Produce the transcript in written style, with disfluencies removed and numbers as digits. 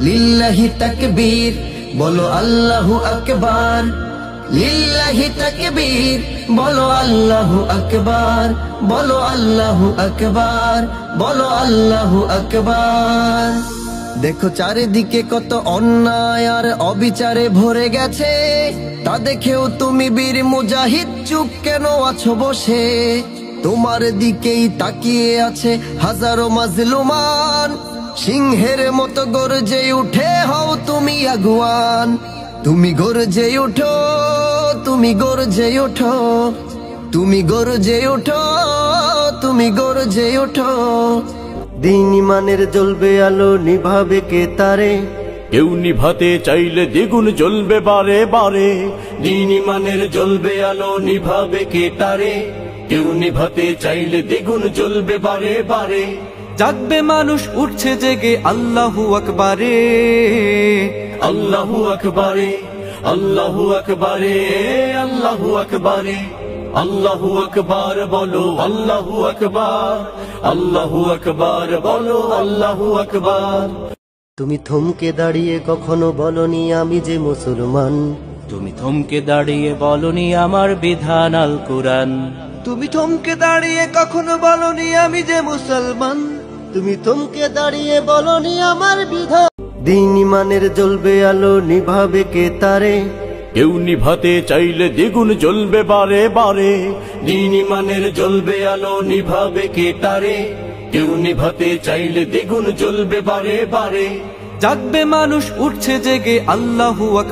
লিল্লাহি তাকবীর, বলো আল্লাহু আকবার। লিল্লাহি তাকবীর, বলো আল্লাহু আকবার, বলো আল্লাহু আকবার, বলো আল্লাহু আকবার। দেখো চারিদিকে কত অন্যায় আর অবিচারে ভরে গেছে, তা দেখেও তুমি বীর মুজাহিদ চুপ কেন আছো বসে? তোমার দিকেই তাকিয়ে আছে হাজারো মাজলুমান, সিংহের মতো গর্জে উঠে হও তুমি আগুয়ান। তুমি গর্জে উঠো, তুমি গর্জে উঠো, তুমি গর্জে উঠো, তুমি গর্জে উঠো। দিন ইমানের জ্বলবে আলো, নিভাবে কে তারে? কেউ নিভাতে চাইলে দ্বিগুণ জ্বলবে বারে বারে। দিন ইমানের জ্বলবে আলো, নিভাবে কে তারে? কেউ নিভাতে চাইলে দ্বিগুণ জ্বলবে বারে বারে। জাগবে মানুষ উঠছে জেগে আল্লাহু আকবারে, আল্লাহু আকবারে, আল্লাহু আকবারে, আল্লাহু আকবারে। আল্লাহু আকবার বলো, আল্লাহু আকবার, আল্লাহু আকবার বলো, আল্লাহু আকবার। তুমি থমকে দাঁড়িয়ে কখনো বলনি আমি যে মুসলমান। তুমি থমকে দাঁড়িয়ে বলনি আমার বিধান আল কুরআন। তুমি থমকে দাঁড়িয়ে কখনো বলনি আমি যে মুসলমান। তুমি থমকে দাঁড়িয়ে বলনি আমার বিধান। দিন ইমানের জ্বলবে আলো, নিভাবে কে তারে? কেউ নিভাতে চাইলে দ্বিগুণ জ্বলবে বারে বারে। দিন ইমানের জ্বলবে আলো, নিভাবে কে তারে? কেউ নিভাতে চাইলে দ্বিগুণ জ্বলবে বারে বারে। জাগবে মানুষ উঠছে জেগে আল্লাহু আকবার।